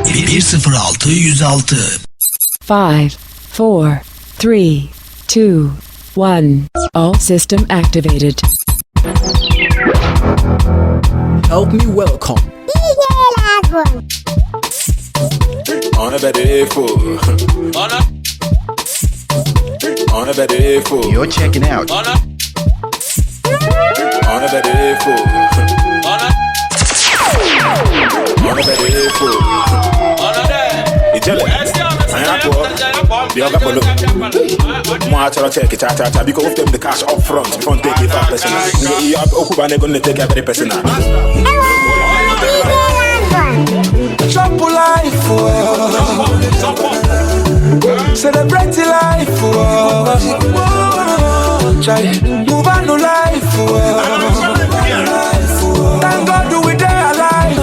106 106. 5, 4, 3, 2, 1. All system activated. Help me welcome On a better info. On a better info. You're checking out On a better info. On a better info. You tell it. The other polo. More to check it out because of them the cash up front before take it for personal. You have Okuba gonna take every personal. Jump life, celebrate life, try move on to life. Thank God do we there alive.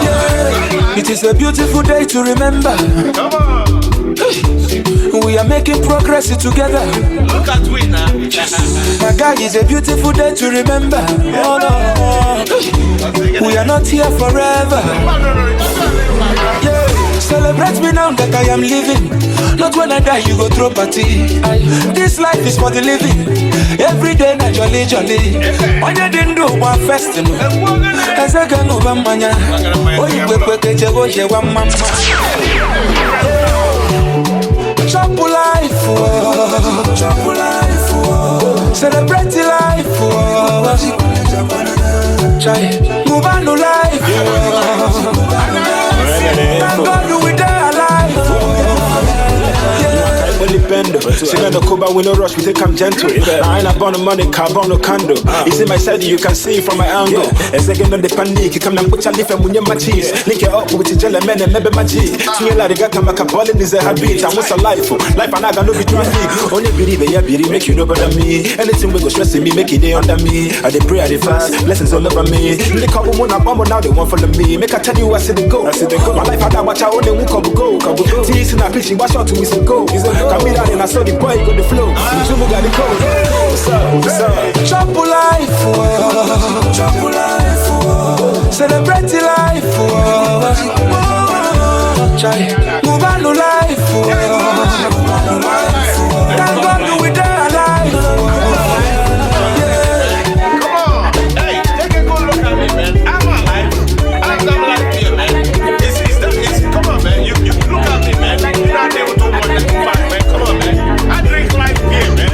Yeah. It is a beautiful day to remember. We are making progress together. Look at we now. My guy, it's a beautiful day to remember. Oh no, we are not here forever. Yeah, celebrate me now that I am living. Not when I die, you go throw party. This life is for the living. Every day, na jolly jolly. When you didn't do one festival, as I can over mania. Oh, you go quick, you go here one mama. Chop life, chop life, celebrate life, try move on to life. Thank God we die alive. Say no coba, we no rush, we take come gentle. I ain't about no money, carbon no candle. It's in my side, you can see from my angle. A second on the panic, you come and put your leaf and when my cheese. Link it up with the jelly man and maybe my G. See you like a macaballin is a habit. And what's a life? Life and I got no be traffic. Only believe it, yeah, believe make you know better me. Anything we go stressing me, make it day under me. I dey pray, I dey fast, blessings all over me. They come one up, now they want follow me. Make I tell you I see the go. My life I got watch out, only one come go. Tease in a pitch, watch out to me, so go. Come me down and I saw the boy got the flow. Mutumu got the code. What's up? Chop life, chop life, celebrate life, try move on to life. Thank God we die alive. Come on. Hey, take a good look at me, man. I'm alive. I'm alive here, man. Come on, man. You look at me, man. You're not able to watch the back, man. Come on, man. I drink life here, man.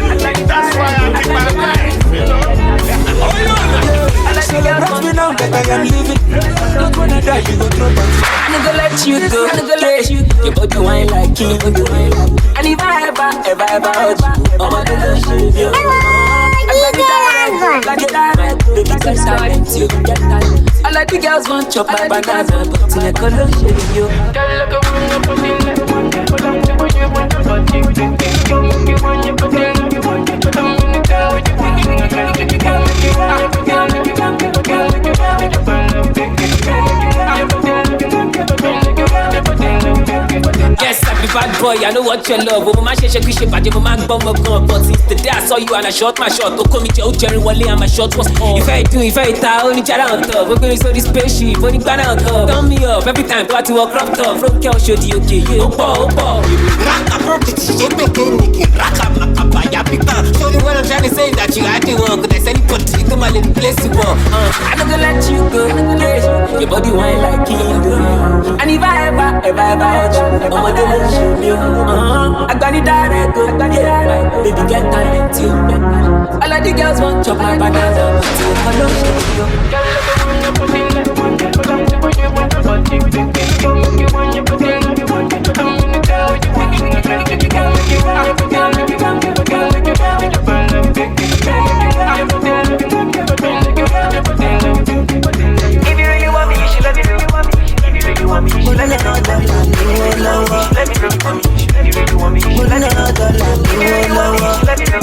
That's why I keep my life, you know. Celebrate me now that I am living. Not when I die, you go throw back. I'm gonna let you go. Your body wine like king. And if I ever hurt you, I'm gonna shoot you. I like the girls want chop my banana, but in a color shade you. Yes, I'm the bad boy, I know what you love. Over my shake, but you man bum a gun. But since the day I saw you and I shot my shot, don't call me Joe Jerry Wally and my shot was on. If I only chat on top. We're going to show this spaceship, only banana on top. Turn me up every time, got to walk crop top. From Kel show the okay, you opa. Raka property, you make it. Raka papaya pita. So the one I'm trying to say is that you acting wrong. Cause there's any potty, come on, let me place you on. I'm not gonna let you go. Your body wine like king. And if I ever hurt you, I'm gonna shoot you. I got it direct, baby, get talent too. I like the girls want chop my banana, but you follow you. If you really want me, you should let me know. If you really want me, you should let me know. Let me know. If you really want me, you should let me know. If you really want me, you should let me know. If you really want me, you should let me know.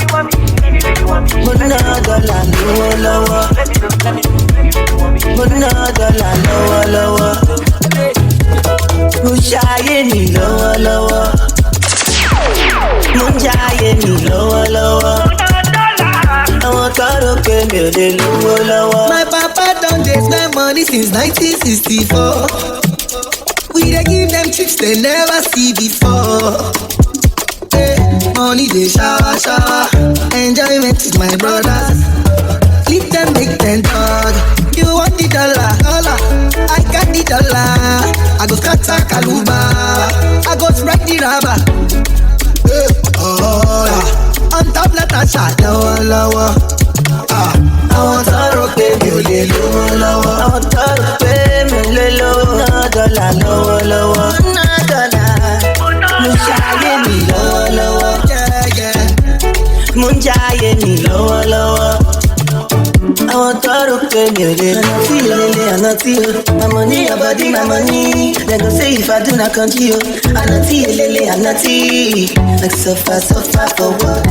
Mo ṣayé mi lọ́wọ́lọ́wọ́. Mo ṣayé mi lọ́wọ́lọ́wọ́. Àwọn kan rò pé mi ò lè lówó lọ́wọ́. My papa don dey spend money since 1964. We dey give them tricks they never see before. Money they shower, shower. Enjoyment is my brothers. Leave them, make them dog. You want the dollar, dollar. I got the dollar. I go scatter Kaluba. I go spread the rubber. On top Natasha, lower, lower. I want to pay me lower. I want to pay me lower. No dollar, lower, lower. No dollar. Munjaye me lower, lower. Munjaye me lower, lower. I want to pay me I'm not you. My money, your body, my money. They gon' say if I do not come to you. I'm not you, I'm not you. Like so far for what?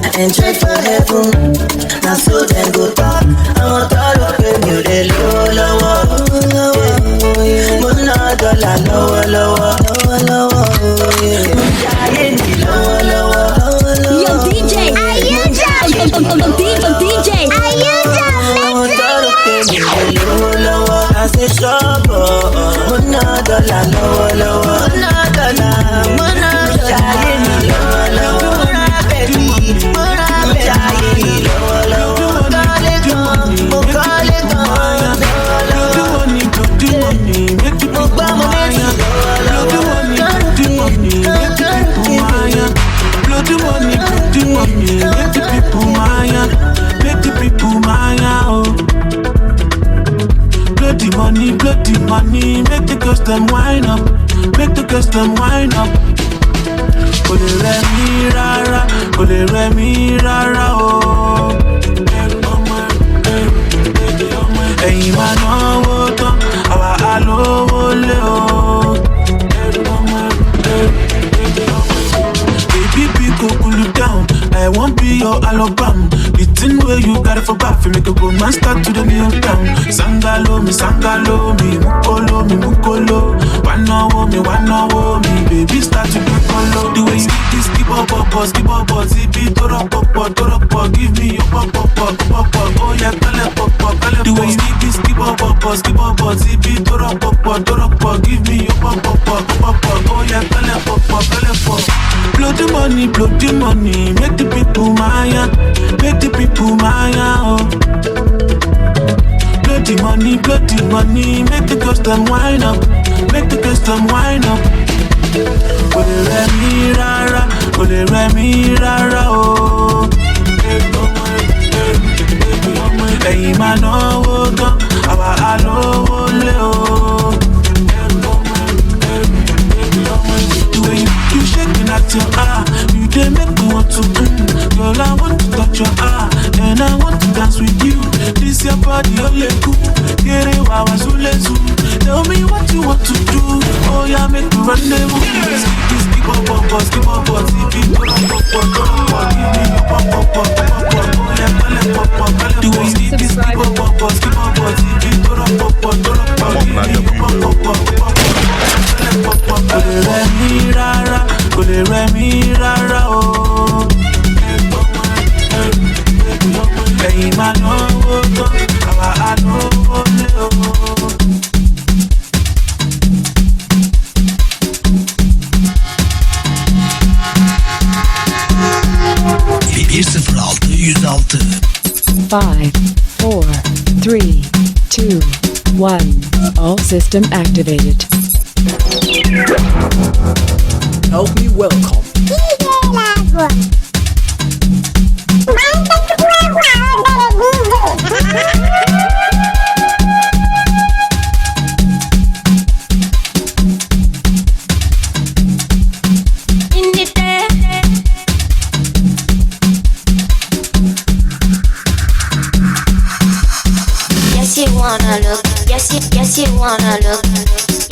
I enjoy for heaven. Now so then go talk. I want to pay me lower. Muna dollar lower. Munjaye me lower. Yo DJ, DJ, I want to pay me lower. I say trouble. Muna dollar lower. Muna dollar. Munjaye me lower. Muna baby. Munjaye me lower. Call it on. Do money, make the people mine. Blow the money, make the people mine. Blow the money, make the people mine. Make the people mine, oh. Blow the money, make the girls them wine up. Make the girls them wine up. Ole re mi rara, oh. Ẹ̀yin máa náwó tán, àwa á lówó lé o. Baby, go cool you down. I won't be your Alabama. The thing where you got it for back, make a go man start to the new town. Sangalo me, mukolo. Wanna me, baby start to be follow. The way you keep up, zippy, toro, give me your pop, oh yeah, kale. The way you keep up, zippy, toro, give me your pop, oh yeah, kale. Blow the money, make the people mine, oh. Blow the money, make the girls them wine up, Ole re mi rara, oh. Ẹ̀yin máa náwó tán, àwa á lówó lé o. The way you shaking at your you dey make me want to girl, I want to touch your and I want to dance with you. This your body, ole cool. Kere wa zulezu. Tell me what you want to do. Oh yeah, make me rendezvous. Skip up, give me your pop. Oh yeah, the way you skip up, Ole re mi rara, oh. Ẹ̀yin máa náwó tán, àwa á lówó lé o. %106. 5, 4, 3, 2, 1. All system activated. Help me welcome. Yes, you wanna look. Yes, you wanna look.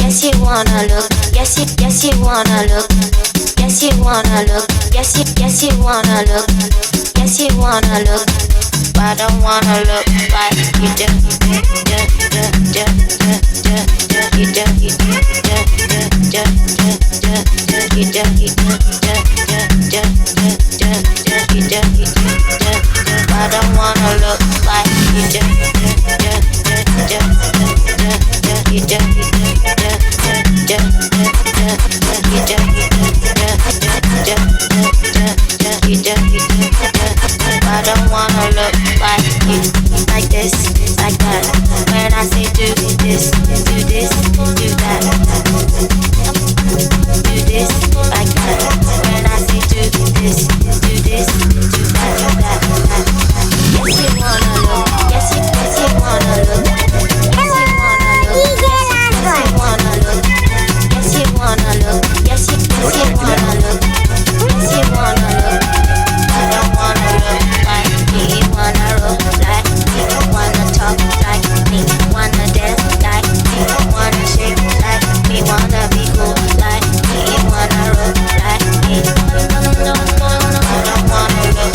Yes, you wanna look. Yes, you wanna look. Yes, you wanna look. Yes, you wanna look. But I don't wanna look like you do. I don't wanna look like you do. like that. When I say do this, do this, do that. Do this, like that. When I say do this, do this, do that, do that, do that. Yes, you wanna look. Yes, you wanna look. Yes, you wanna look. Yes, you wanna look. Yes, you wanna look. Yes, you wanna look. Yes, you wanna look. I don't wanna look like me. Wanna roll like me. Wanna talk like me. Wanna dance like me. Wanna shake like me. Wanna be cool like me. Wanna roll like me. No, I don't wanna look.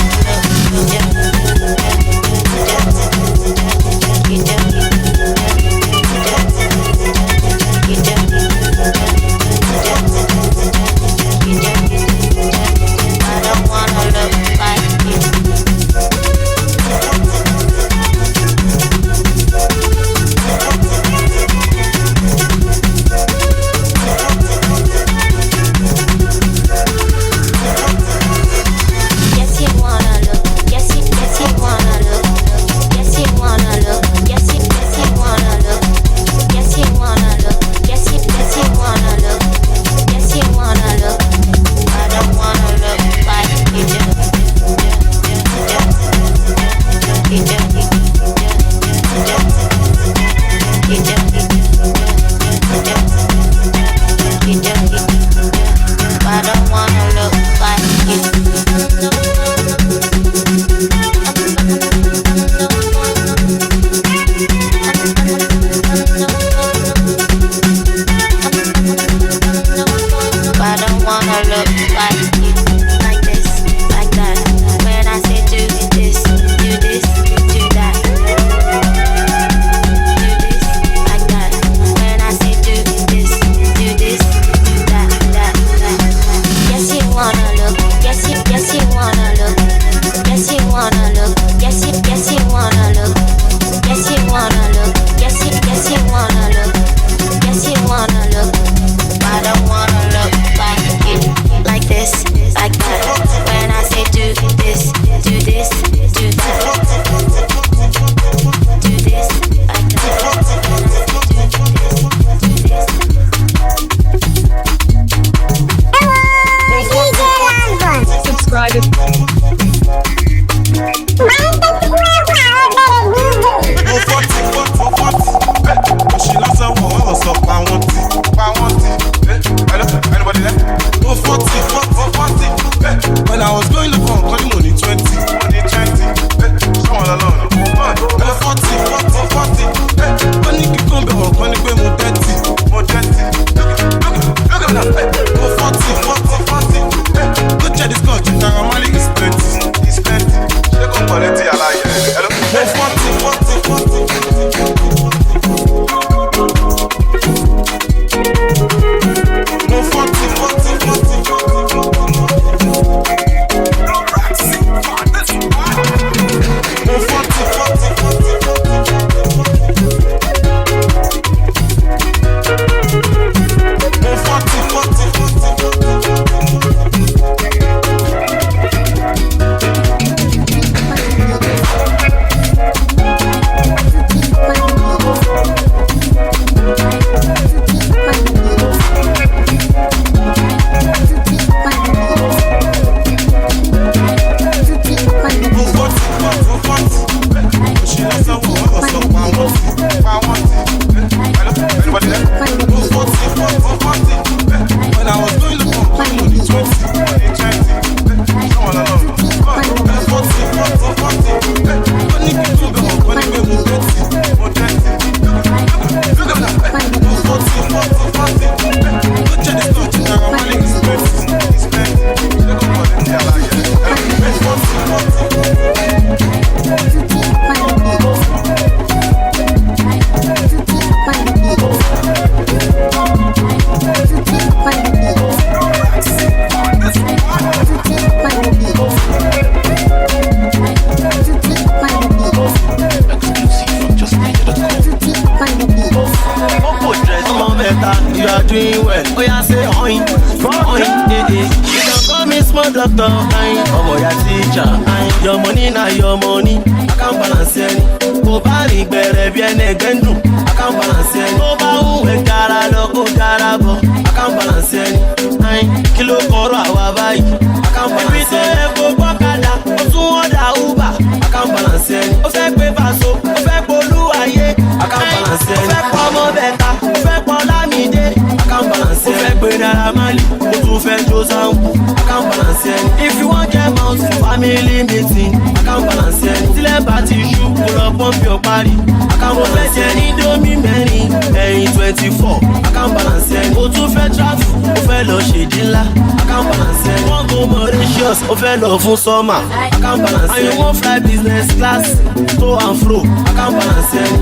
kò bá rìn gbẹ̀rẹ̀ bí ẹni ẹgbẹ́ ń dùn. I can't balance ẹni. Tó bá ń wẹ̀ kára lọ kó kára bọ̀. I can't balance ẹni. Kí ló kọ̀rọ̀ àwa báyìí? I can't balance ẹni. Ibi tó yẹ kó gbọ́kadà, ó tún ọ̀dà Uber. I can't balance ẹni. Ó fẹ́ pé Paso, ó fẹ́ polúwayé. I can't balance ẹni. Ó fẹ́ pọ̀ ọmọ bẹ̀ta, ó fẹ́ pọ̀ Lámídé. I can't balance ẹni. Ó fẹ́ pé Naira Marley, ó tún fẹ́ jó Sango. I can't balance ẹni. If you wan get mouth, family meeting. I can't balance ẹni. Tílẹ̀ bá ti ṣú, kó lọ pọ́ǹpì ọ̀parí. I can't balance ẹni. Indomie mẹ́rin, ẹ̀yìn 24. I can't balance ẹni. Ó tún fẹ́ travel, ó fẹ́ lọ ṣèdí ńlá. I can't balance ẹni. Wọ́n go Mauritius, ó fẹ́ lọ fún summer. I can't balance ẹni. And you wan fly business class, to and fro. I can't balance ẹni.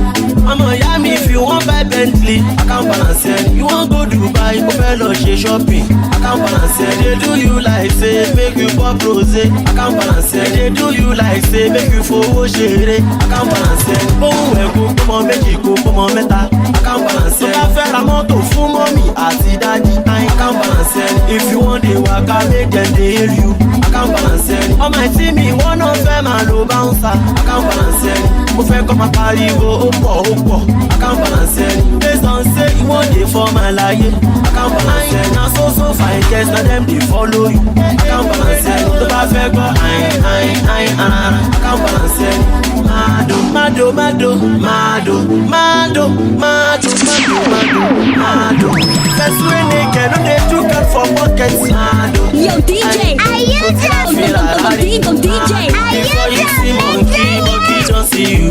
Ọmọ ìyá mi, if you wan buy Bentley. I can't balance ẹni. You wan go Dubai, ó fẹ́ lọ ṣe shopping. I can't balance ẹni. They do you like say make you pop rosé. I can't balance ẹni. They do you like say make you fowó ṣeré. I can't balance ẹni. Bóun ẹ̀ kó kọ́mọ méjì kó kọ́mọ mẹ́ta. I can't balance ẹni. Tó bá fẹ́ ra mọ́tò fún mọ́mì àti dájí. I can't balance ẹni. If you wan dey waka make dem dey hail you. I can't balance ẹni. Ọmọ ìtí mi wọ́n náà fẹ́ máa lo bouncer. I can't balance ẹni. Mo fẹ́ kọ́ máa pariwo ó pọ̀ ó pọ̀. I can't balance ẹni. Based on say you wan dey for my láyé. I can't balance ẹni. Na so fine girls na dem dey follow you. I can't balance ẹni. Tó bá fẹ́ gbọ́ anara. I can't balance ẹni. Mado. First way naked, no dey too good for pockets. Yo DJ, are you Go DJ, before you see monkey just see you.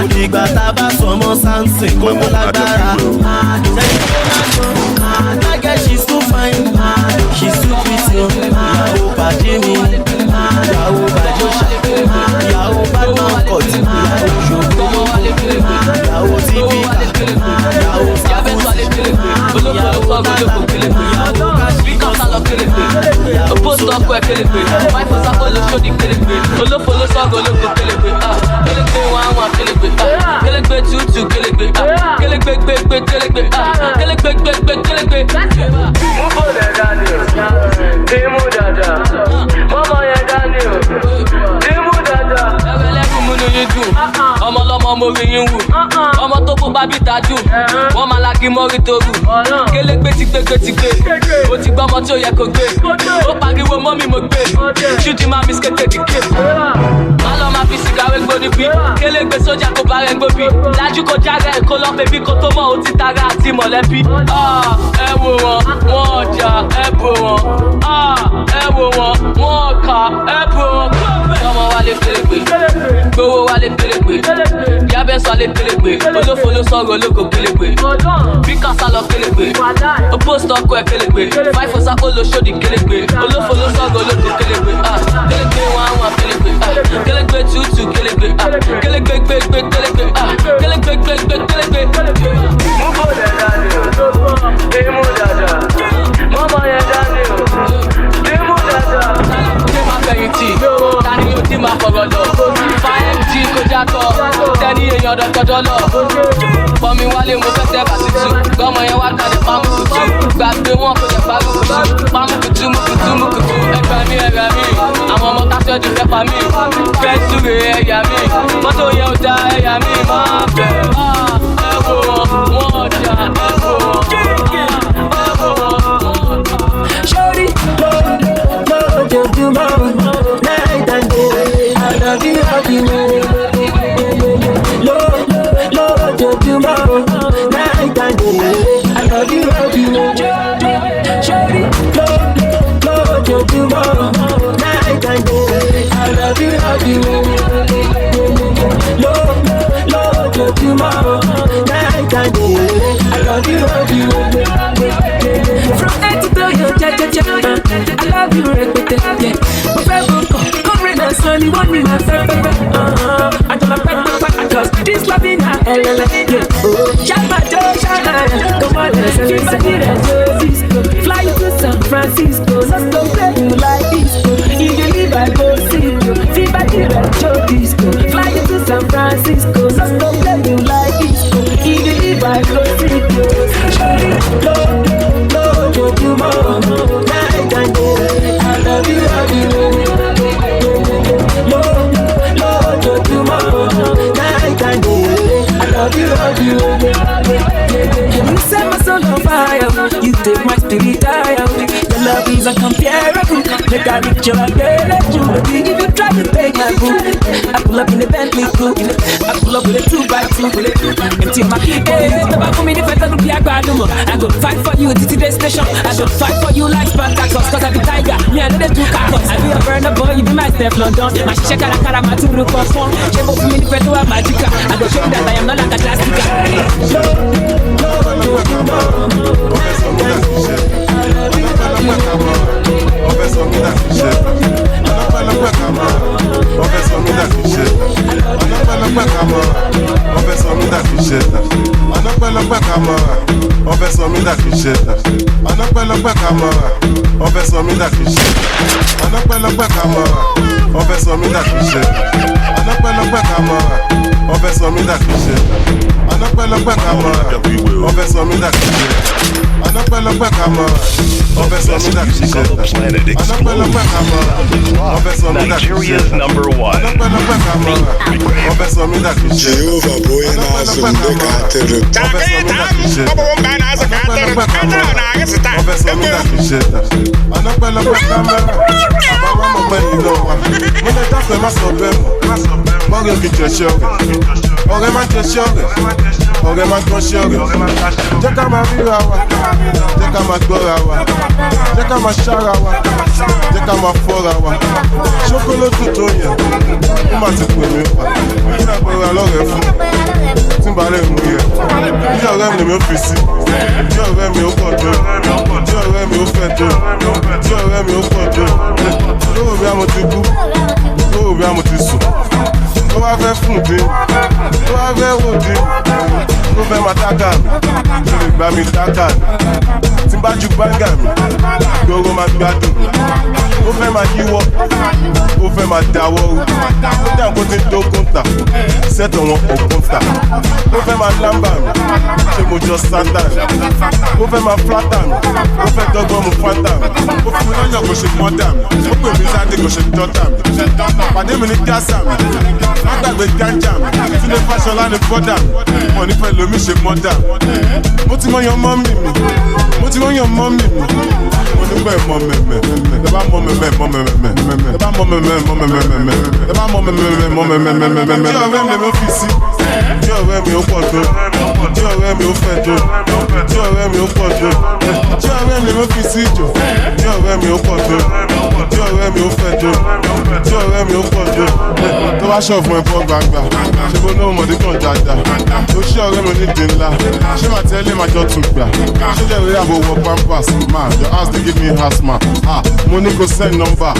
Odigba taba somo sanse kó tó lágbára. That girl she's too fine, she's too pretty. Ìyàwó pàdé mi, ìyàwó bàjọ́ṣà, ìyàwó Batman cut, ìyàwó ṣògbó, ìyàwó tíbíkà, ìyàwó sàkóso, ìyàwó tàtà, ìyàwó kàṣíkà, ìyàwó sójà. Máìfọ́ sáfọ́ ló ṣòdì kélégbé, olófo ló sọ́gọ̀ olóko kélégbé, kélégbé wọ́n kélégbé, kélégbé tútù kélégbé, kélégbé gbégbé kélégbé, kélégbé gbégbé kélégbé. Mú bọ̀dẹ̀ dání o, dìímú dada, mọ́mọ́ yẹn dání o, dìímú dada. Ẹ̀rẹ̀lẹ́kùn múnú yín dùn, ọmọ ọlọ́mọ mo rí yín wù, ọmọ tó kó bábí tajú, wọ́n máa lagi mọ́rí torú, kélégbé ti gbégbé, ó ti gbọ́ ọmọ tí ó yẹ kó gbé, ó pariwo mọ́ mi mo gbé, ṣújì máa mi skété dìké. Má lọ máa fi sìgá wé gbóni bí, kélégbé sójà kó bá rẹ̀ ń gbóbi, lájú kó járe kó lọ bèbí kó tó mọ̀ ó ti tara àti mọ̀lẹ́bí. Ẹ wo wọn, wọ́n ọjà, ẹ bò wọn, ẹ wo wọn, wọ́n ọkà, ẹ bò wọn. Ọmọ wa lè kélégbé, gbowó wa lè kélégbé, yábẹ́ sọ lè kélégbé, olófo ló sọ̀rọ̀ olóko kélégbé, bí kásá lọ kélégbé, ó post ọkọ ẹ̀ kélégbé, fáìfọ́ sápó ló ṣòdì kélégbé, olófo ló sọ̀rọ̀ olóko kélégbé, kélégbé wọn kélégbé, kélégbé tútù kélégbé, kélégbé gbégbé kélégbé, kélégbé gbégbé kélégbé. Mú bọ̀dẹ̀ dání o, dìímú dada, mọ́mọ́ yẹn dání o, dìímú dada. Ṣé máa fẹ̀yìntì? Tani yóò ti máa fọ̀rọ̀ lọ? Fa MG kó jákọ̀, tẹ́ni èèyàn dọ̀tọ̀dọ̀ lọ. Pọ̀nmi wálé mo fẹ́ tẹ́ bàtìtù, gbọ́mọ yẹn wá kalẹ̀ pàmùkùtù, gbàgbé wọn kò jẹ́ pàmùkùtù, pàmùkùtù mùkùtù, ẹgbẹ́ mi, àwọn ọmọ tásẹ̀ ti fẹ́ pa mí, fẹ́ súre ẹ̀yà mi, mọ́tò yẹn ò da ẹ̀yà mi, máa bẹ̀. Ẹ wo wọn, wọ́n ọjà, ẹ wo wọn, Shorty, lójoojúmọ́, night and day, I love you everywhere. Lójoojúmọ́, night and day, I love you everywhere. Shorty, lójoojúmọ́, night and day, I love you everywhere. Lójoojúmọ́, night and day, I love you everywhere. From A to your I love you, repeat yeah. My favorite come rain and sunny, want me my favorite. I do my favorite, cause this love in her yeah. Shabba Joe, Shabba, come on, let's go. Fly to San Francisco, let's go play you like disco. If you leave, I go see you. Fever Joe disco. Fly to San Francisco, let's go play you like disco. If you leave, I go see you. Lójoojúmọ́, night and day, I love you everywhere. Lójoojúmọ́, night and day. love you. You set my soul on fire. You take my spirit higher. Your love is uncomparable. Make I reach your ability. If you try to take my book, I pull up in the Bentley coupe. I pull up with a 2x2. Empty my hey, stop for me the better to be a bad woman. I go fight for you, this is the station. I go fight for you like Spartacus. Cause I be tiger, me I know the two carcos. I be a burner boy, you be my step London. My shake a cara, my two look for fun. Jebo for me the better to a magica. I go show you that I am not like a classic. Nigeria's number one. Jehovah boy na azumbe katere. Ọ̀rẹ́ máa gbọ́n ṣe ọ̀rẹ́, jẹ́ ká máa ríra wa, jẹ́ ká máa gbọ́ra wa, jẹ́ ká máa ṣára wa, jẹ́ ká máa fọ́ra wa. Ṣókólótù tó yẹ, ó máa ti pè mí pa, kí náà gbọ́ra lọ́rẹ̀ fún, tí n bá lè mú yẹ. Bí ọ̀rẹ́ mi ò fi sí, bí ọ̀rẹ́ mi ò pọ̀ tó, bí ọ̀rẹ́ mi ò fẹ́ tó, bí ọ̀rẹ́ mi ò pọ̀ tó. Lóòrò bí a mo ti kú, lóòrò bí a mo ti sùn. Ó wá fẹ́ fún dín, ó wá fẹ́ wò dín. Ó fẹ́ máa tákà mi, ó lè gbá mi tákà mi. Tí n bá ju gbáǹgà mi, gbogbo máa gbádùn mi. Ó fẹ́ máa yíwọ́, ó fẹ́ máa dáwọ́ rú. Ó dà kó ti tó kúńtà, sẹ́tọ̀ wọn ò kúńtà. Ó fẹ́ máa lámbà mi, ṣé mo jọ sáńtà mi. Ó fẹ́ máa flátà mi, ó fẹ́ dọ́gbọ́n mu fáńtà mi. Ó fún mi lọ́yọ̀ kò ṣe mọ́dà mi, ó pè mí sáde kò ṣe dọ́tà mi. Pàdé mi ní gásà mi, má gbàgbé gánjà mi. Túnde Fáṣọlá ní bọ́dà mi, mo nífẹ̀ẹ́ lómi ṣe mọ́dà. Mo ti mọ yan mọ́mì mi, mo ti mọ yan mọ́mì mi. Mo nígbà mọ mẹ́mẹ́, ẹ bá mọ mẹ́mẹ́ mọ mẹ́mẹ́, ẹ bá mọ mẹ́mẹ́ mọ mẹ́mẹ́, ẹ bá mọ mẹ́mẹ́ mọ mẹ́mẹ́. Tí ọ̀rẹ́ mi ló fi sí, tí ọ̀rẹ́ mi ó pọ̀ tó, tí ọ̀rẹ́ mi ó fẹ́ tó, tí ọ̀rẹ́ mi ó pọ̀ tó, tí ọ̀rẹ́ mi ló fi sí jò, tí ọ̀rẹ́ mi ó pọ̀ tó, tí ọ̀rẹ́ mi ó fẹ́ tó, tí ọ̀rẹ́ mi ó pọ̀ tó. Tó bá ṣọ̀ fún ẹ̀fọ́ gbangba, ṣe bó lóun mọ̀dé kan dáadáa. Ó ṣé ọ̀rẹ́ mi onídìí ńlá, ṣé màá tẹ́lẹ̀ máa jọ tún gbà? Ṣé jẹ́ ìrírí àbò wọ pampers? Man, your house dey give me asthma. Mo ní kò send number.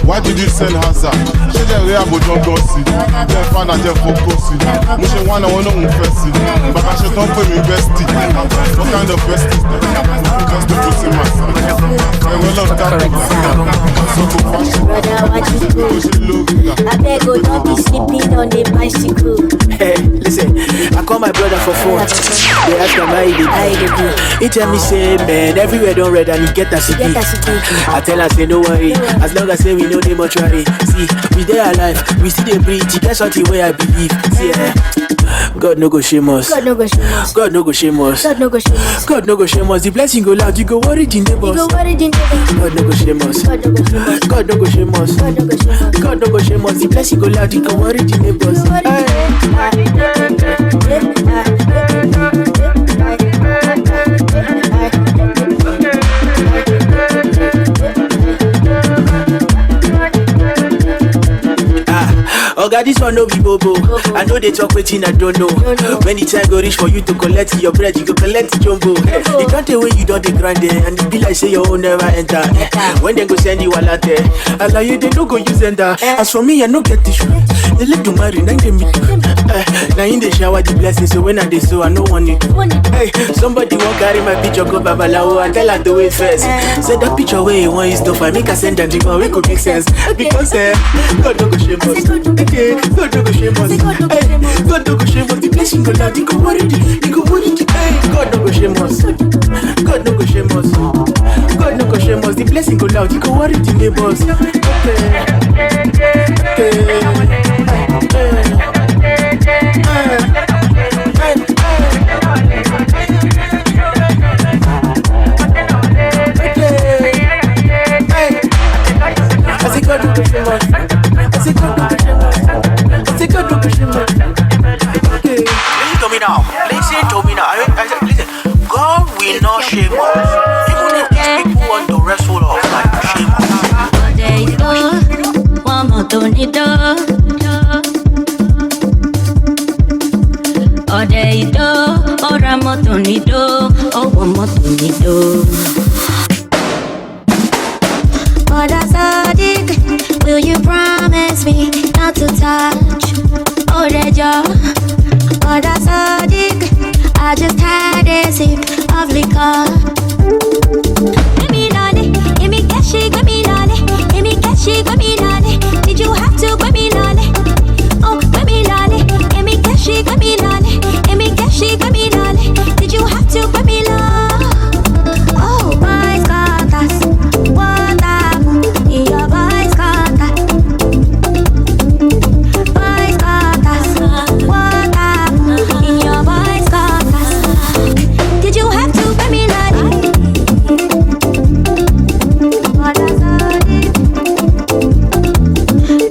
Why did you send hazard? Ṣé jẹ́ ìrírí àbò dọ́gbọ́n sí? Jẹ́ fana jẹ́ fokó sí. Mo ṣe wá náà wọn náà ń fẹ́ sí. Bàbá ṣe tán pè mí bestie. What kind of bestie? Just to put in my son. Ẹ̀rọ lọ́ọ̀ dákú. Sọ́kò fashion. I beg you, don't be sleeping on the bicycle. Hey, listen, I call my brother for phone. They ask him how he do. He tell me say, man, everywhere don't red and he get a CD. I tell her say no worry, as long as say we know they much worry. See, we dey alive, we still dey breathe. That's something where I believe. See, God no go shame us. God no go shame us. God no go shame us. God no go shame us. God no go shame us. The blessing go loud, you go worry the neighbors. You go worry the neighbors. God no go shame us. God no go shame us. God no go shame us. God no go shame us. The blessing go loud, you go worry the neighbors. Oga, this one no be bobo. I know they talk wetin I don't know. When the time go reach for you to collect your bread, you go collect jumbo. You can't tell when you don't dey grind there, and it be like say your own never enter. When they go send you a latte, allow you they no go use enter. As for me, I no get tissue. They let you marry, now they meet. Now in the shower the blessings, so when I dey so I no want it. Hey, somebody won't carry my picture go babalawo and tell her to wait first. Say that picture where you want is stuff, I make her send them the one we could make sense. Because God no go shame us. God no go shame us. God no go shame us. The blessing go loud, you go worry it. You go worry it. God no go shame us. God no go shame us. God no go shame us. The blessing go loud, you go worry the neighbors. Listen to me now. Listen. God will not shame us. Even if these people want to wrestle us, like shame us. There you go. One more don't need to. Oh, there you go. Oh, Ramotonito. Oh, one more don't need to. Mother Sadiq, will you promise me not to touch? Oh, that jaw. Mother Sadiq, I just had a sip of liquor. Give me lolly, give me cashy, give me lolly, give me cashy, give me lolly. Did you have to give me lolly? Oh, give me lolly, give me cashy, give me lolly, give me cashy, give me lolly. Did you have to give me lolly? Oh, boys got us. What up? Your boys got us. Boys got us. What up? Your boys got us. Did you have to give me lolly? What does I do?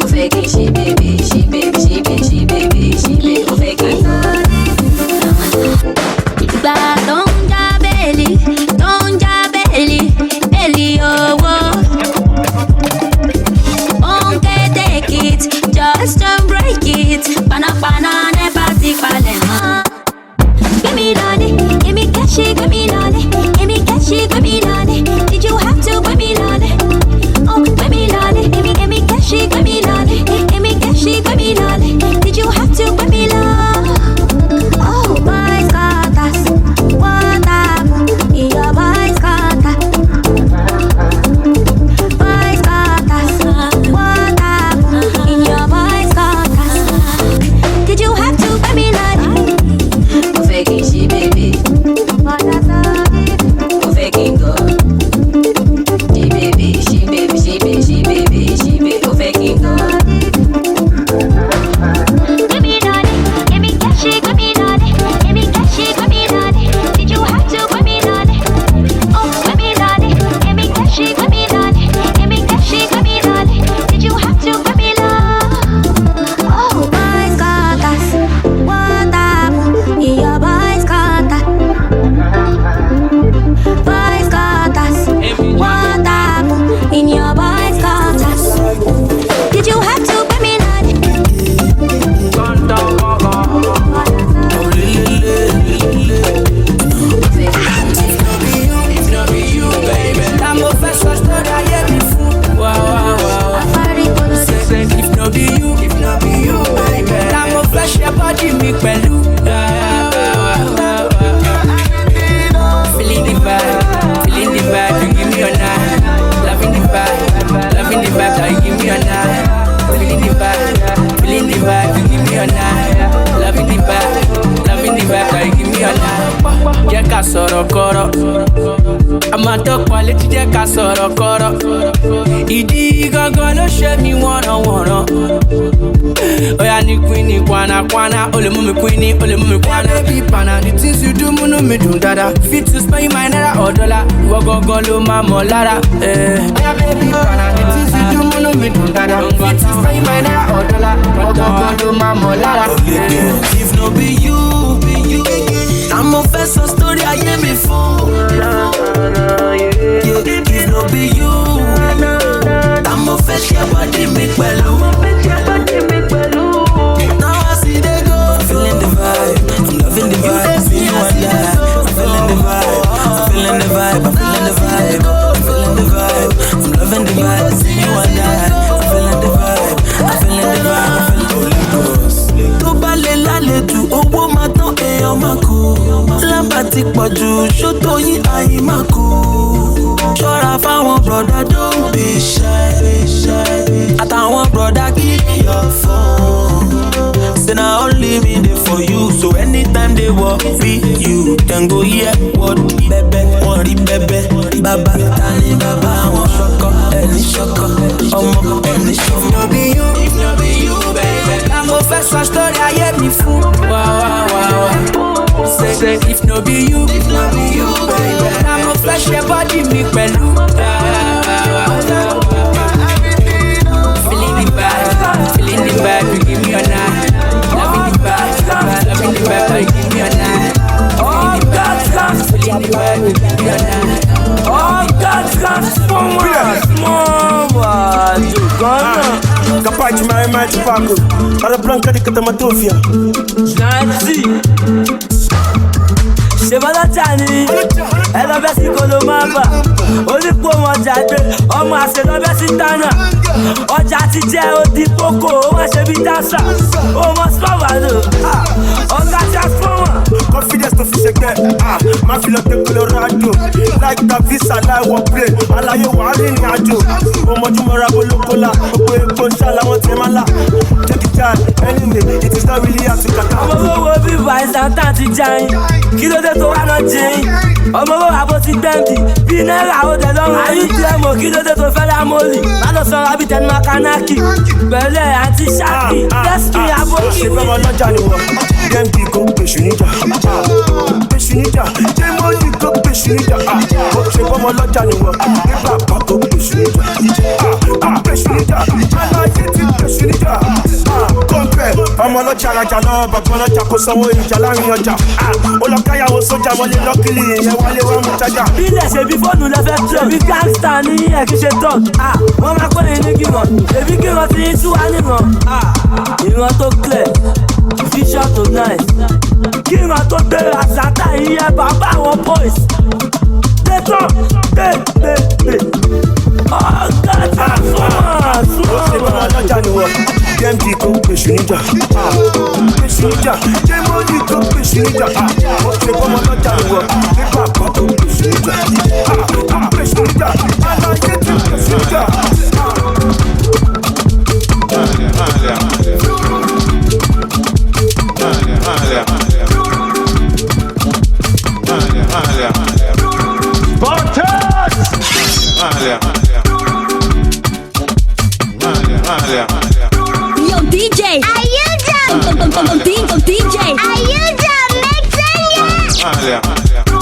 Faking she baby, she baby, she baby, she baby, she baby, faking. Don't ja belly, belly oh oh. Won't take it, just don't break it. Pana never see falling. Give me lolly, give me cashy, give me lolly, give me cashy, give me lolly. Did you have to give me lolly? Oh, give me lolly, give me cashy, give me lolly, give me cashy, give me lolly. Did you have to give me lolly? Oh, boys got us. What up? Your boys got us. Boys got us. What up? Your boys got us. Did you have to give me lolly? Faking she baby. What does I do? Faking God. She baby, she baby, she baby, she baby, she baby, faking God. Give me lolly, give me cashy, give me lolly, give me cashy, give me lolly. Did you have to give me lolly? Oh, give me lolly, give me cashy, give me lolly, give me cashy, give me lolly. Did you have to give me lolly? Oh, boys got us. What up? Your boys got us. Boys got us. What up? In your boys got us. Did you have to give me lolly? I'm a first story, I hear me fool. Wow. If no be you, baby. I'm a flash your body, me pẹ̀lú. Feeling the vibe, you give me your night. Loving the vibe, that you give me your night. Feeling the vibe, you give me your night. Loving the vibe, that you give me your night. Jẹ́ ká sọ̀rọ̀ kọ́rọ̀, a máa tọ́pọ̀ létí jẹ́ ká sọ̀rọ̀ kọ́rọ̀. Ìdí gangan ló ṣe mí wọ̀nàwọ̀nà. Oya ni queenie kwana, o lè mú mi queenie, o lè mú mi kwana. Baby pana, the things you do múnú mi dùn dáadáa. Fit to spend my naira or dollar, ìwọ gangan ló máa mọ̀ lára. Oya baby pana, the things you do múnú mi dùn dáadáa. Fit to spend my naira or dollar, ìwọ gangan ló máa mọ̀ lára. If no be you, I'm a first story, I hear me fool. If no be you, I'm a first your body make pẹ̀lú. Now I see they go. I'm feeling the vibe, I'm loving the vibe. I'm feeling one that. I'm feeling the vibe, I'm feeling the vibe, I'm feeling the vibe, I'm feeling the vibe. I'm loving the vibe. I'm feeling one that. I'm feeling the vibe, I'm feeling the vibe, I'm feeling the vibe. Tó bá lè lálẹ́ jù, owó máa tán èèyàn máa kú. Lábà ti pọ̀ jù, ṣó tó yín àyè máa kú. Ṣọ́ra fáwọn brọ̀dá don't be shy. Àtàwọn brọ̀dá keep your phone. Say na only me dey for you, so anytime they walk with you, dem go hear word bẹ́bẹ́, wọ́n rí bẹ́bẹ́. Bàbá ta ni bàbá wọn ṣọkọ, ẹni ṣọkọ, ọmọ ẹni ṣọmọ. If no be you, baby. I'm a first story, I hear me fool. Wow. Say if no be you, baby. I'm a flash your body, me pẹ̀lú. Feeling the vibe, you give me your night. Loving the vibe, you give me your night. Bankari Katamatofia. Nancy. Ṣé bọ́lọ́jà ni ẹ lọ bẹ́ sí Kolomaba onípò wọn jáde ọmọ àṣẹ lọ bẹ́ sí Tana ọjà ti jẹ́ odi kókó ó wá ṣe bí dáṣà ó mọ sọ́wọ́dù ọ̀gá transformer. Confidence tó fi ṣẹgbẹ́ má fi lọ dé Colorado like the visa láì wọ plane àlàyé wàá rìnrìn àjò ọmọdúnmọ́ra bolókólà gbogbo epo ń ṣàlàwọ̀ tẹ̀ máa là take it down anyway it is not really hard to kàkà. ọmọ owó bíbá ìsàntà ti jẹun kí ló dé tó wá lọ jẹun ọmọ owó àbò ti gbẹ̀ǹdì bí náírà ó dẹ̀ lọ́rùn ayé jẹ́ mọ̀ kí ló dé tó fẹ́ lámọ́lì má lọ sọ̀rọ̀ àbí tẹnu makanaki pẹ̀lẹ́ àti ṣáàkì dẹ́sítì àbókì. ṣe fẹ́ mọ lọ́jà ni wọ́n dẹ́ǹdì kò pèsè níjà pèsè níjà dẹ́mọ́lì kò pèsè níjà ṣe fẹ́ mọ lọ́jà ni wọ́n bíbá àpá kò pèsè níjà pèsè níjà aláyé ti pèsè níjà kọ́ńpẹ́ ọmọ ọlọ́jà arajà náà bàbá ọlọ́jà kò sanwó ìjà láàrin ọjà olùkáyàwó sójà wọlé lọ́kìlì ìyẹn wálé wọn mú jájà. bí ilẹ̀ ṣe bí fóònù lẹ́fẹ̀ẹ́ tó bí gángstà ní ẹ̀ kí ṣe tọ́ wọ́n máa pè é ní kíran èbí kíran ti ń tú wá níran ìran tó clear vision to nice kíran tó gbé àṣàtà ìyẹn bàbá àwọn boys tẹ́tọ̀ tẹ́tẹ́tẹ́ ọ̀gá ta súnmọ́ súnmọ́. ṣé bàbá ọlọ́jà ni wọ́n dẹ́ǹdì kò pèsè níjà pèsè níjà dẹ́mọ́lì kò pèsè níjà ṣé bàbá ọlọ́jà ni wọ́n bíbá àpá kò pèsè níjà pèsè níjà aláyé ti pèsè níjà. Yo, DJ! Are you done? DJ! Are you done mixing yet?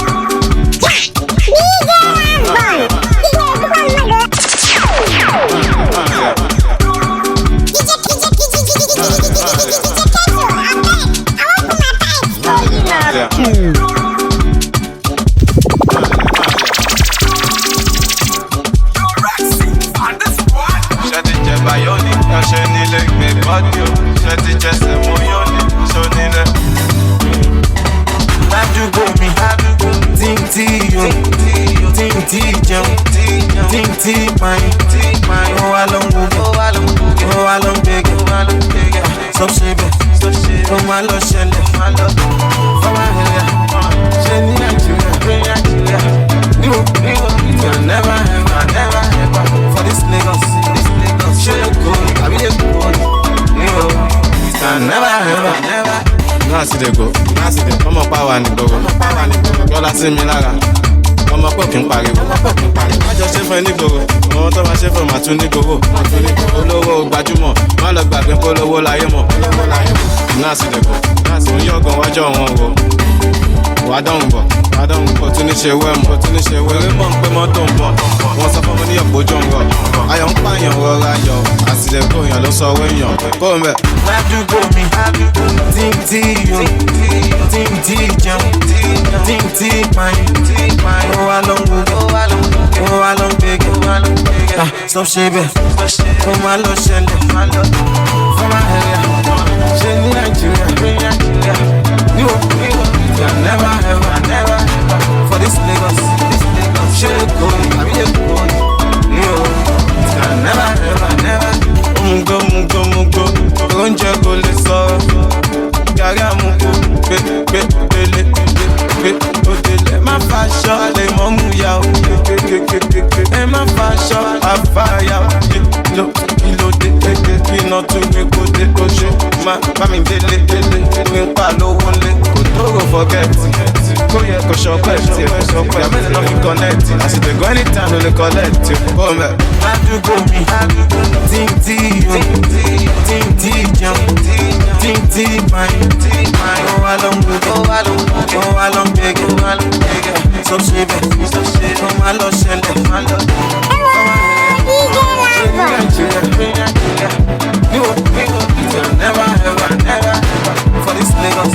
sí mi lára ọmọ pọ̀ kí n pariwo májọ ṣe fún ẹ nígboro ọmọ tó bá ṣe fún màá tún nígboro olówó gbajúmọ̀ má lọ gbàgbé polówó láyé mọ̀ náà sì lè bọ̀ òun yọ̀gàn wájọ́ wọn wò wàá dọ̀hùn bọ̀ tún ní ṣe wẹ́mù eré mọ̀ ń pé mọ́tò ń bọ̀ wọ́n sọ fún mi ní ọ̀pọ̀ ojú ń rọ̀ ayọ̀ ń pààyàn rọra yọ̀ àtìlẹ́kọ̀ọ́ èèyàn ló sọ owó èèyàn kó ń bẹ̀. ládùúgbò mi tí yóò tí jẹun tí pààyàn ó wá ló ń wo ó wá ló ń gbégbé sọ ṣe bẹ́ẹ̀ kó má lọ ṣẹlẹ̀ fún máa hẹ̀rẹ̀ ṣe ní nàìjíríà ní òkú never ever for this Lagos ṣe kò àbí èkó ní o never ever mugo oúnjẹ kò lè sọ̀rọ̀ gàrí àmúkú gbé òdèlè má faṣọ lè mọ́ mú ya o ẹ má faṣọ àfàyà o kílódé iná tún gbé kó dé oṣù má bá mi délé orí ń pa lówó lé kò tóóró fọ́gẹ́tì kó yẹ kó ṣọpẹ́tì ìyá mẹ́rin náà fi kọ́nẹ́tì àsìtẹ̀gọ́ anytime ló lè kọ́lẹ́tì ó mẹ́. ládùúgbò mi tí jẹun tí pààyàn ó wá ló ń gbégbé ó wá ló ń gbégbé sọ ṣe bẹ́ẹ̀ ó má lọ ṣẹlẹ̀ never ever for this Lagos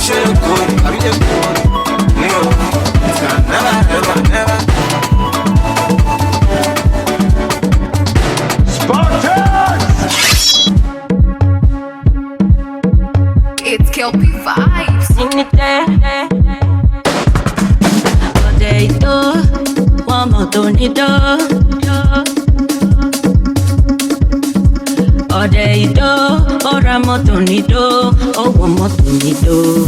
ṣe kò àbí èkó ní o never ever. nido. Ode ido, ora moto nido, owo moto nido.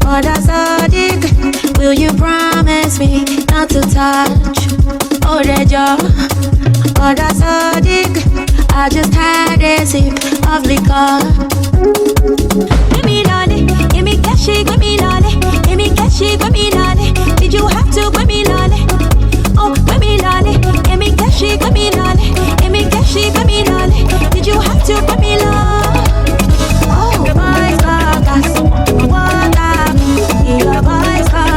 Oda Sadiq, will you promise me not to touch Odejo? Oda Sadiq, I just had a sip of liquor. Give me lolly, give me cashy, give me lolly, give me cashy, give me lolly. Did you have to give me lolly? Oh, give me lolly, give me cashy, give me lolly, give me cashy, give me lolly. Did you have to give me lolly? Oh, boys, gagas, what up? Your boys, gagas.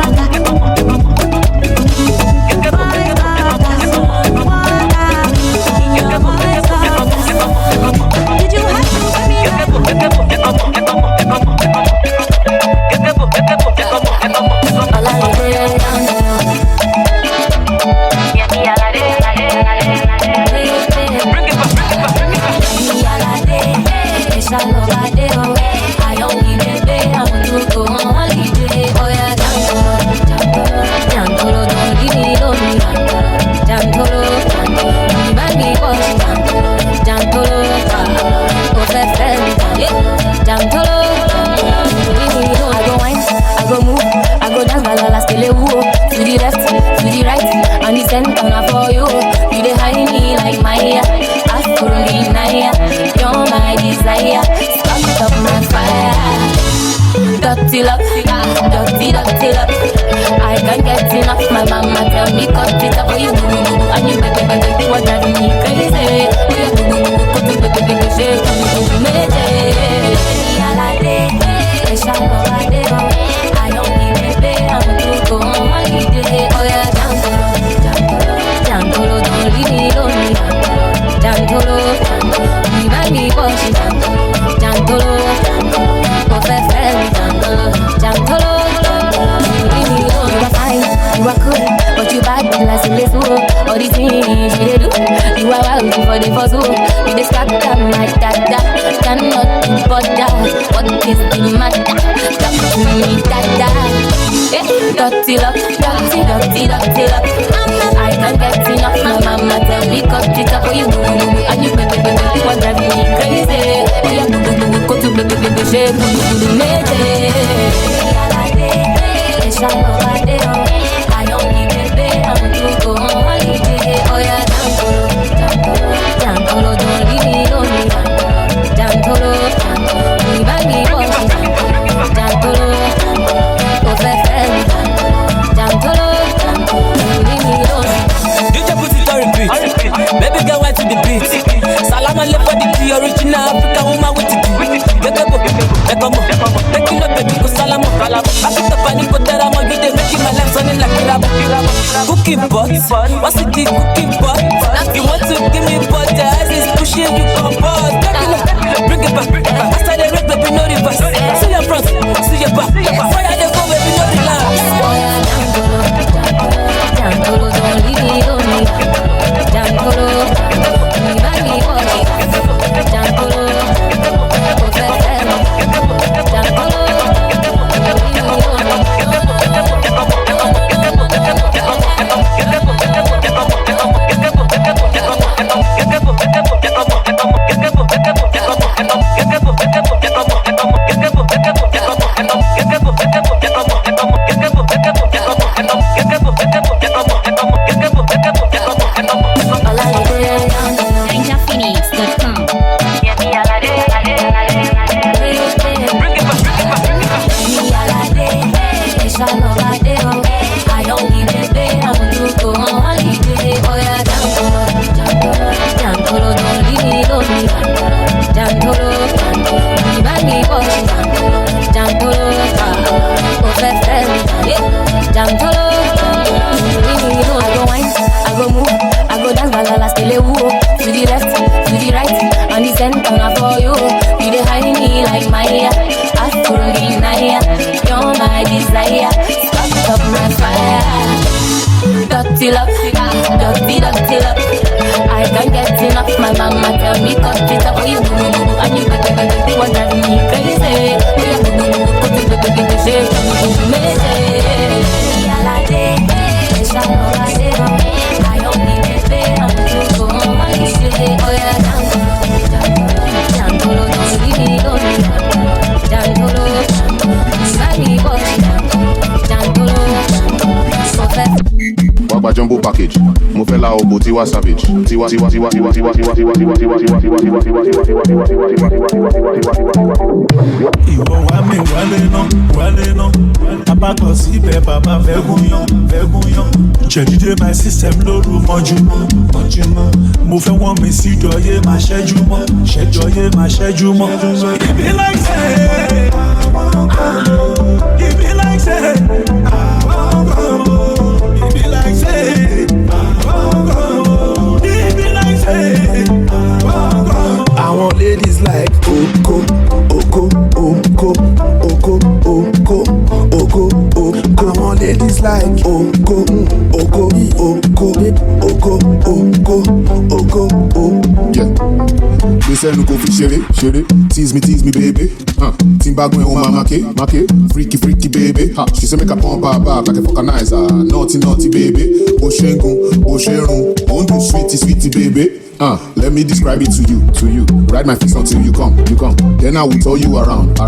Dirty love, dirty love. I can't get enough. My mama tell me cut it up for you, and you baby, what driving me crazy? I only baby, I want to go on holiday. Oh yeah, Jantolo, don't leave me lonely. Jantolo, remind me what she Jantolo, go Jantolo, you are fine, you are cool, but you bad like a little. All the things you do, you are wild for the puzzle. You just stack them like that. Cannot be bothered. What is the matter? Talk to me, that. Dirty love. I can't get enough. My mama tell me cut it up for you, and you baby, you are driving me crazy. Go to baby, shake, I only baby, I want to go on holiday. Oh yeah, Jantolo, don't leave me lonely. Jantolo, remind me what she Jantolo, go Jantolo, leave me lonely. DJ put it on repeat. Baby girl went to the beat. Salam alaikum for the original African woman with the taking up baby go salamo. Back it up and put that on you. They making my life sounding like piraba. Cooking pot, what's it the cooking pot? You want to give me pot, the eyes is pushing you come pot. Bring it back. After the red baby no reverse. See your front, see your back. Fire the go baby no relax. Jantolo, don't leave me lonely. Jantolo, remind me what Jantolo, dirty love. I can't get enough. My mama tell me cut it up for you, and you baby, what driving me crazy? Go to baby, shake, package. Mo fẹ́ la obo Tiwa Savage. Tiwa. Ìwọ wá mi wálé náà. Bàbá kan síbẹ̀ bàbá fẹ́ gúnyán. Jẹ̀dídé my system lóru mọ́júmọ́. Mo fẹ́ wọ́n mi sí dọ̀yé máa ṣẹ́jú mọ́. It be like say, it be like say, it be like say, it be like say. I want ladies like Oko. I want ladies like Oko. Yeah. Gbèsè nu kò fi ṣeré. Tease me baby. Timba going on my make. Freaky baby. She say make a pump her back like a vulcanizer. Naughty baby. Osherun. Ondo sweetie baby. Let me describe it to you. Ride my face until you come. Then I will tell you around.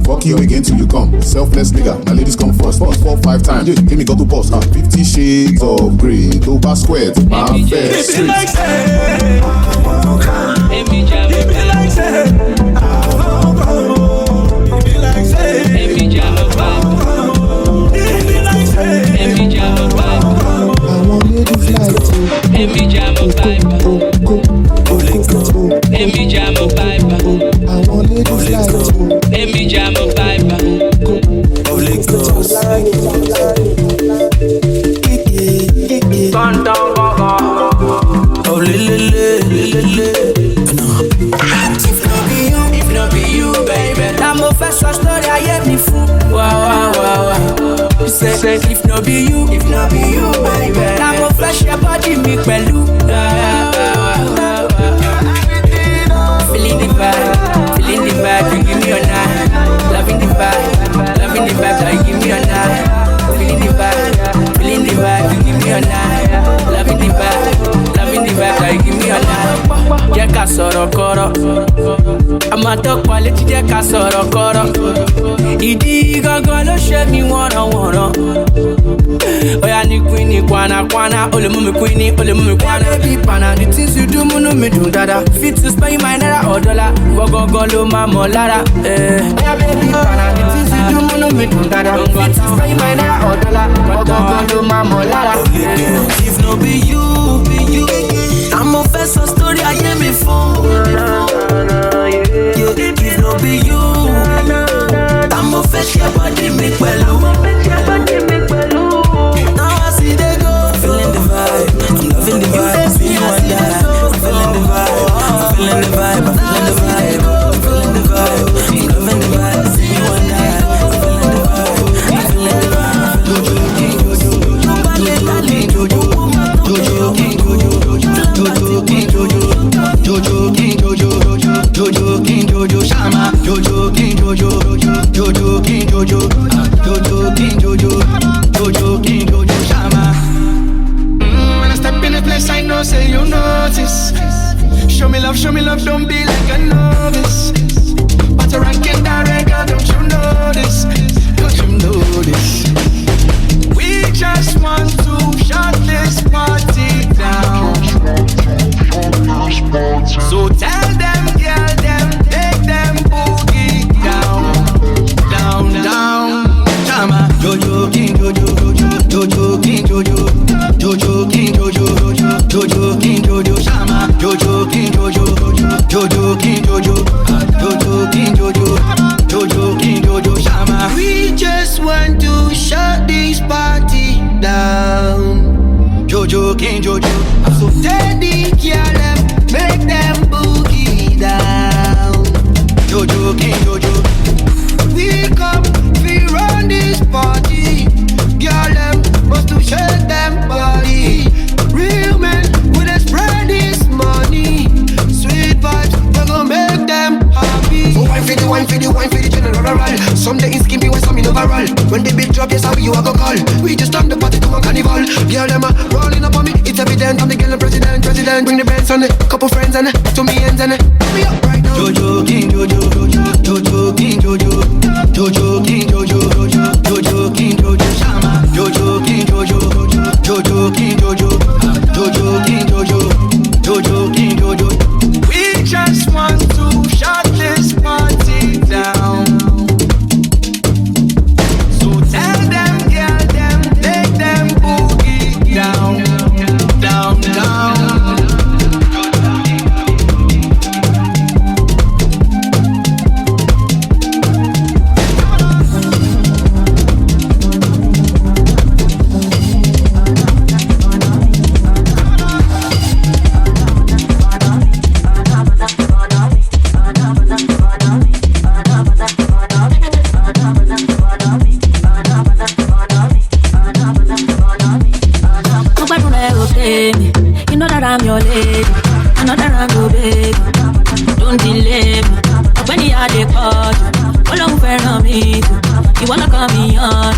Fuck you again till you come. Selfless nigga, my ladies come first. 4, 5 times. Give me go to boss. 50 shades of grey. Doba squared. My best. It be like say, it be like say, it be like say, it be like say. I want ladies like I want ladies If not be you, baby. Now my first story I hear me fool. Wow. Say if not be you, baby. Now my flesh your body me pẹ̀lú. Feeling the vibe, you give me a night. Loving the vibe, you give me a night. Feeling the vibe, you give me a night. Loving the vibe, you give me a night. Jẹ́ ká sọ̀rọ̀ kọ́rọ̀, àmọ́ tó pa létí jẹ́ ká sọ̀rọ̀ kọ́rọ̀. Ìdí gangan ló ṣe mí wọ̀nràn. Oya ni queenie kwana, ó lè mú mi queenie, ó lè mú mi kwana. Baby pana, the things you do múnú mi dùn dáadáa. Fit to spend my naira or dollar, ìwọ gangan ló máa mọ̀ lára. Oya baby pana, the things you do múnú mi dùn dáadáa. Fit to spend my naira or dollar, ìwọ gangan ló máa mọ̀ lára. If no be you, I'm a first story I hear me for. If no be you, I'm a fresh your body me pẹ̀lú. Now I see they go. Feeling the vibe, I'm loving the vibe. See you and I. I'm feeling the vibe, I'm feeling the vibe. I'm feeling the vibe, I'm loving the vibe. See you and I. I'm feeling the vibe, I'm feeling the vibe. Jojo King Jojo Shama Jojo King Jojo Shama. When I step in the place I know say you notice. Show me love, don't be like a novice. But you're ranking that record, don't you know this? We just want to shut this party down. So tell them, girl, make them boogie down. Chama, Jojo King Jojo King Jojo Shama, Jojo King Jojo Shama. We just want to shut this party down. Jojo King Jojo. So tell the girl make them boogie down. Jojo King Jojo. We come, we run this party. Girl must to shake them body. Real men, we dey spread this money. Sweet vibes, we gon' make them happy. So wine for the general. Some day in skimpy, when some in overall. When the big drop, yes, how you a go call. We just turn the party to a carnival. Girl them rolling up on me, it's evident. I'm the girl president. Bring the bands on it, couple friends on it, to me ends on it. Me up right now. Jojo King Jojo Shama. Jojo King Jojo You wanna call me on?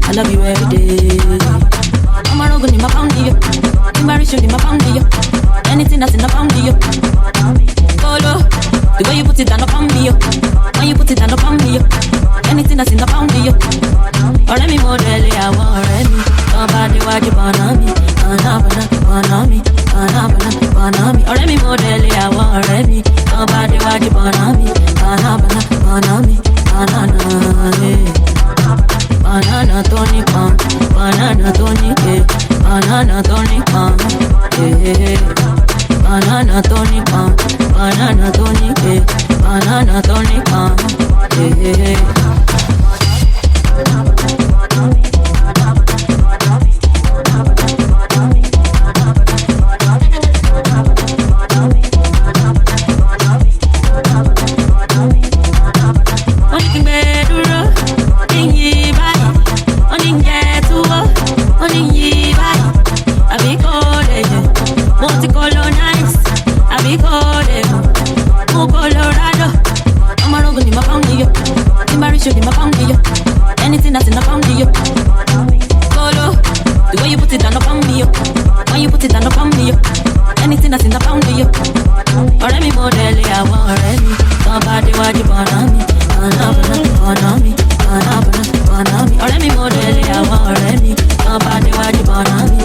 I love you every day. I'm a rogan in my pound you. In my rich in my pound you. Anything that's in the pound you. Follow the way you put it down upon me. When you put it down upon me. Anything that's in the pound you. Ọ̀rẹ́ mi mo délé àwọn ọ̀rẹ́ mi. Tọ́ bá déwájú bọ̀nà mi. Bọ̀nà mi. Ọ̀rẹ́ mi mo délé àwọn ọ̀rẹ́ mi. Tọ́ bá déwájú bọ̀nà mi. Bọ̀nà mi. Banana tó nípọn, banana tó níke, banana tó nípọn, banana tó nípọn, banana tó níke, banana tó nípọn, anything that's in the pound you. Follow the way you put it down upon me. When you put it down upon me. Anything that's in the pound you. Ọ̀rẹ́ mi mo délé àwọn ọ̀rẹ́ mi. Tọ́ bá déwájú bọ̀nà mi. Bọ̀nà mi. Ọ̀rẹ́ mi mo délé àwọn ọ̀rẹ́ mi. Tọ́ bá déwájú bọ̀nà mi.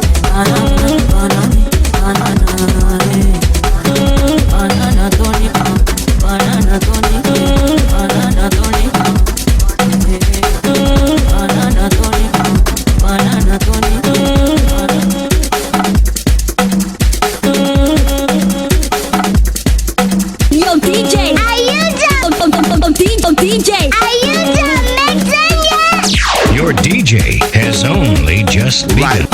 Bọ̀nà mi. Banana tó nípọn, banana tó níke, banana tó nípọn. Banana tó nípọn, banana tó níke, Yo, DJ, are you done? DJ, are you done mixing yet? Your DJ has only just begun.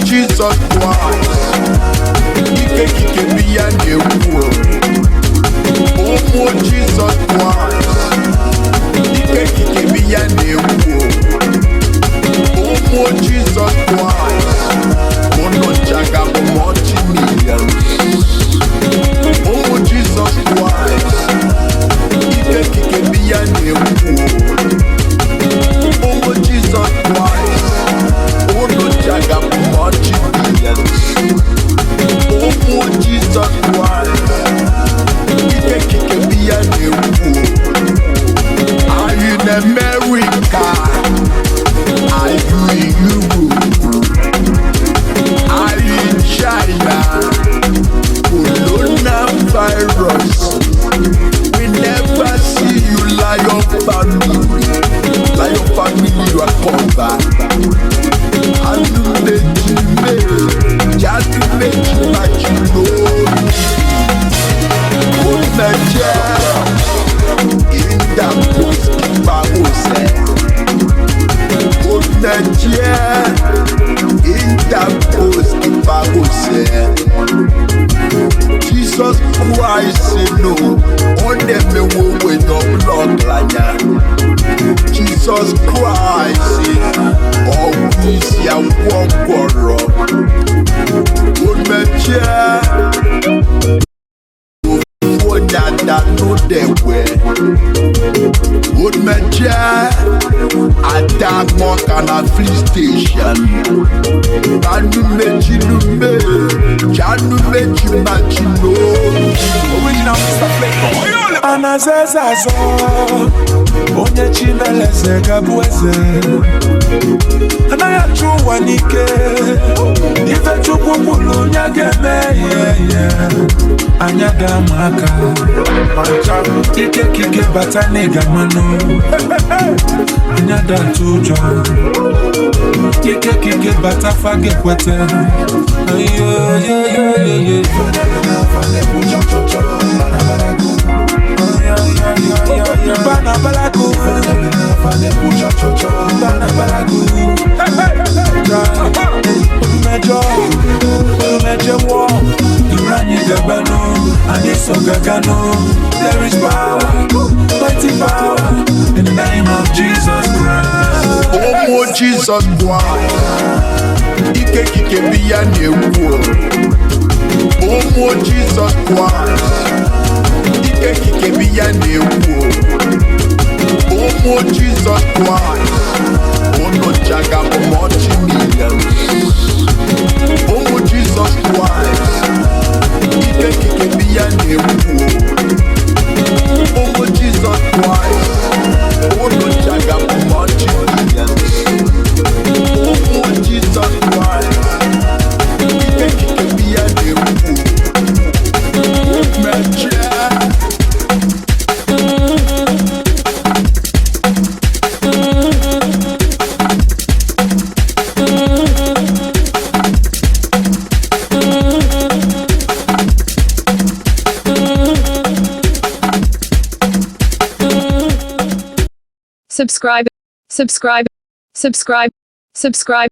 Jesus Christ, ike biya na-ewu ụmụ Jesus Christ, ike biya na-ewu ụmụ Jesus Christ, ụnụ nchaga bụ multi-millions. Ụmụ Jesus Christ, ike biya na-ewu ụmụ Jesus Christ, ụnụ nchaga bụ multi-millions. Ụmụ Jesus Christ, ike biya na-ewu. Are you in America? Are you in Europe? ọkwọrọ omeche onyada n'ụdekwe omeche adamọka na free station kanu mechilume chanu mechimachino original Mr. Flavor anazezazo onye chineleze gabu eze anaghị achụ ụwa n'ike ife chukwu kwuru onye ga-eme ihe anya ga-ama aka ike kike bata n'ịga mmanụ anya da-atụ ụjọ ike kike bata fage kwete Bana balagu, bana balagu. Umeje wo, durani gabano, aniso gagano. There is power, mighty power, in the name of Jesus Christ. Oh, Jesus Christ, ike kike biya newo. Oh, Jesus Christ. Ike biya newo. Oh Jesus Christ. Oh no jaga multi-millions. Oh Jesus Christ. Ike biya newo. Oh Jesus Christ. Oh no jaga multi-millions. Oh Jesus Christ. Ike biya newo. Subscribe, subscribe, subscribe, subscribe.